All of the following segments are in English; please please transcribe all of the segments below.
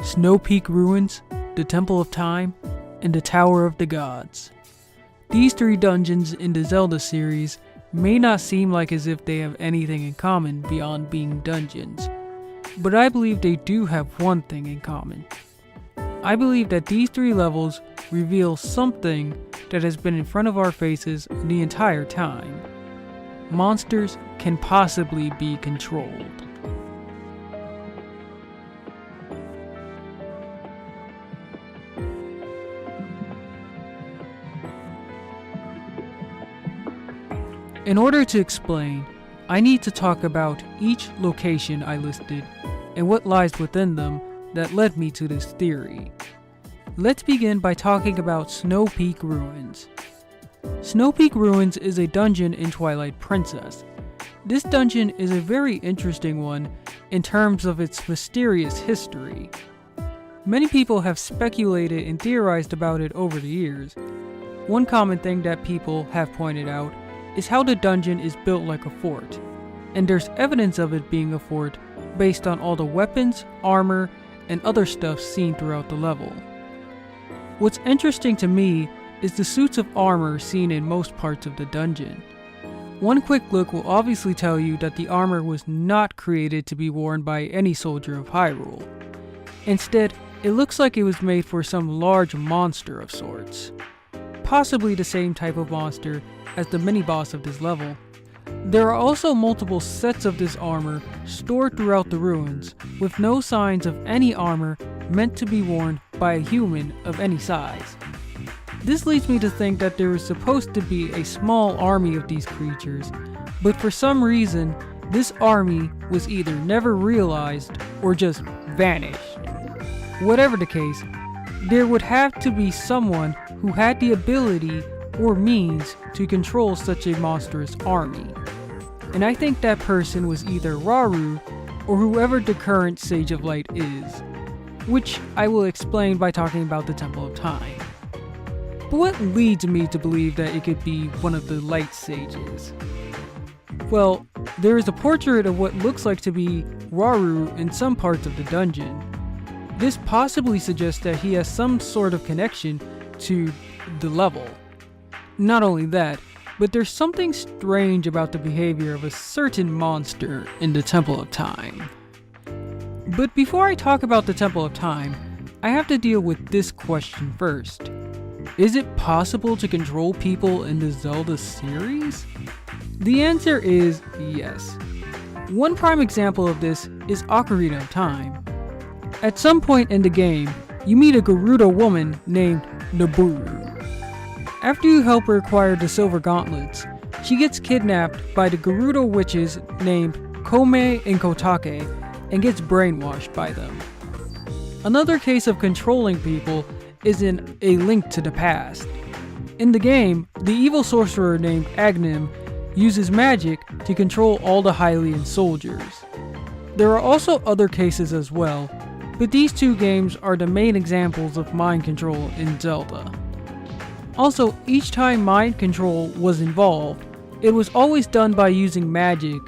Snow Peak Ruins, the Temple of Time, and the Tower of the Gods. These three dungeons in the Zelda series may not seem like as if they have anything in common beyond being dungeons, but I believe they do have one thing in common. I believe that these three levels reveal something that has been in front of our faces the entire time. Monsters can possibly be controlled. In order to explain, I need to talk about each location I listed and what lies within them that led me to this theory. Let's begin by talking about Snow Peak Ruins. Snow Peak Ruins is a dungeon in Twilight Princess. This dungeon is a very interesting one in terms of its mysterious history. Many people have speculated and theorized about it over the years. One common thing that people have pointed out is how the dungeon is built like a fort, and there's evidence of it being a fort based on all the weapons, armor, and other stuff seen throughout the level. What's interesting to me is the suits of armor seen in most parts of the dungeon. One quick look will obviously tell you that the armor was not created to be worn by any soldier of Hyrule. Instead, it looks like it was made for some large monster of sorts. Possibly the same type of monster as the mini-boss of this level. There are also multiple sets of this armor stored throughout the ruins, with no signs of any armor meant to be worn by a human of any size. This leads me to think that there was supposed to be a small army of these creatures, but for some reason, this army was either never realized or just vanished. Whatever the case, there would have to be someone who had the ability or means to control such a monstrous army. And I think that person was either Rauru or whoever the current Sage of Light is, which I will explain by talking about the Temple of Time. But what leads me to believe that it could be one of the Light Sages? Well, there is a portrait of what looks like to be Rauru in some parts of the dungeon. This possibly suggests that he has some sort of connection to the level. Not only that, but there's something strange about the behavior of a certain monster in the Temple of Time. But before I talk about the Temple of Time, I have to deal with this question first. Is it possible to control people in the Zelda series? The answer is yes. One prime example of this is Ocarina of Time. At some point in the game, you meet a Gerudo woman named Nabooru. After you help her acquire the Silver Gauntlets, she gets kidnapped by the Gerudo witches named Kome and Kotake and gets brainwashed by them. Another case of controlling people is in A Link to the Past. In the game, the evil sorcerer named Agnim uses magic to control all the Hylian soldiers. There are also other cases as well, but these two games are the main examples of mind control in Zelda. Also, each time mind control was involved, it was always done by using magic,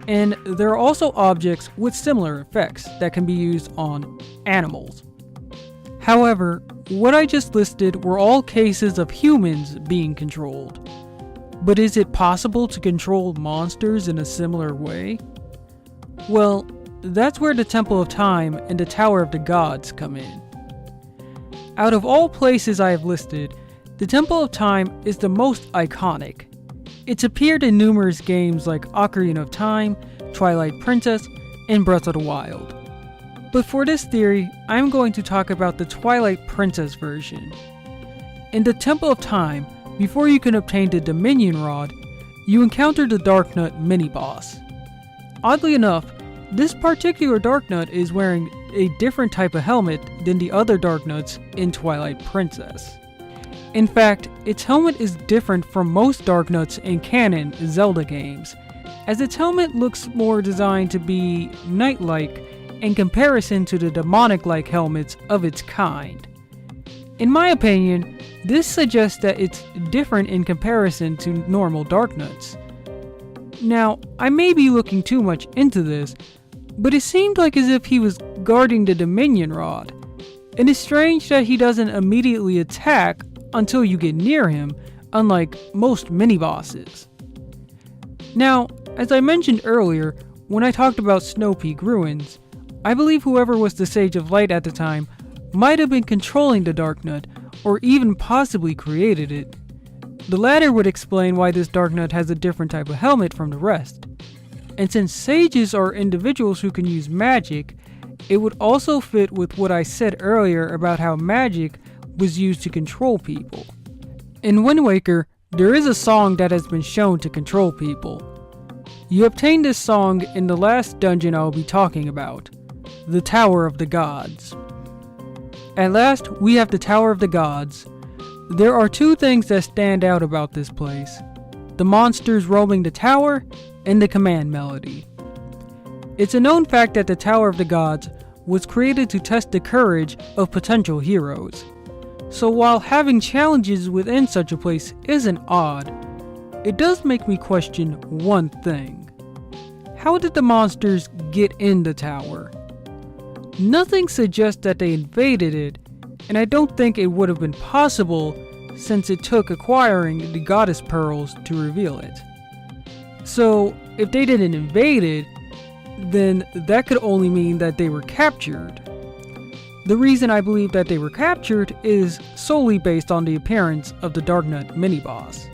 and there are also objects with similar effects that can be used on animals. However, what I just listed were all cases of humans being controlled. But is it possible to control monsters in a similar way? Well, that's where the Temple of Time and the Tower of the Gods come in. Out of all places I have listed, the Temple of Time is the most iconic. It's appeared in numerous games like Ocarina of Time, Twilight Princess, and Breath of the Wild. But for this theory, I'm going to talk about the Twilight Princess version. In the Temple of Time, before you can obtain the Dominion Rod, you encounter the Darknut mini-boss. Oddly enough, this particular Darknut is wearing a different type of helmet than the other Darknuts in Twilight Princess. In fact, its helmet is different from most Darknuts in canon Zelda games, as its helmet looks more designed to be knight-like in comparison to the demonic-like helmets of its kind. In my opinion, this suggests that it's different in comparison to normal Darknuts. Now, I may be looking too much into this, but it seemed like as if he was guarding the Dominion Rod. And it's strange that he doesn't immediately attack until you get near him, unlike most mini-bosses. Now, as I mentioned earlier, when I talked about Snow Peak Ruins, I believe whoever was the Sage of Light at the time might have been controlling the Dark Nut, or even possibly created it. The latter would explain why this Dark Nut has a different type of helmet from the rest. And since sages are individuals who can use magic, it would also fit with what I said earlier about how magic was used to control people. In Wind Waker, there is a song that has been shown to control people. You obtain this song in the last dungeon I will be talking about, the Tower of the Gods. At last, we have the Tower of the Gods. There are two things that stand out about this place: the monsters roaming the tower and the command melody. It's a known fact that the Tower of the Gods was created to test the courage of potential heroes. So while having challenges within such a place isn't odd, it does make me question one thing. How did the monsters get in the tower? Nothing suggests that they invaded it, and I don't think it would have been possible since it took acquiring the Goddess Pearls to reveal it. So if they didn't invade it, then that could only mean that they were captured. The reason I believe that they were captured is solely based on the appearance of the Dark Nut mini-boss.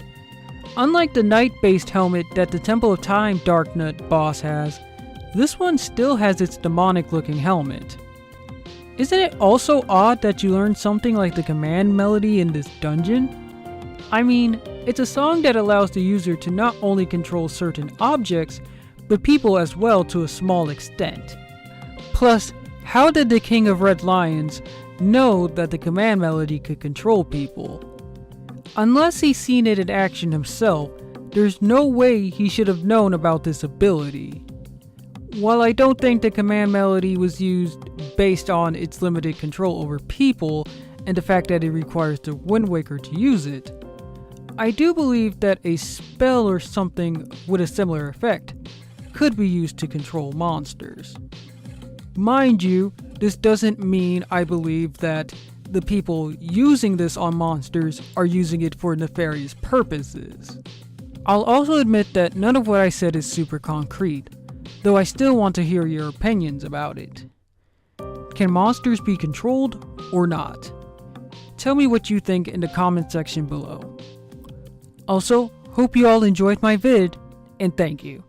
Unlike the Knight-based helmet that the Temple of Time Dark Nut boss has, this one still has its demonic-looking helmet. Isn't it also odd that you learn something like the command melody in this dungeon? I mean, it's a song that allows the user to not only control certain objects, but people as well to a small extent. Plus, how did the King of Red Lions know that the command melody could control people? Unless he's seen it in action himself, there's no way he should have known about this ability. While I don't think the command melody was used based on its limited control over people and the fact that it requires the Wind Waker to use it, I do believe that a spell or something with a similar effect could be used to control monsters. Mind you, this doesn't mean I believe that the people using this on monsters are using it for nefarious purposes. I'll also admit that none of what I said is super concrete, though I still want to hear your opinions about it. Can monsters be controlled or not? Tell me what you think in the comment section below. Also, hope you all enjoyed my vid, and thank you.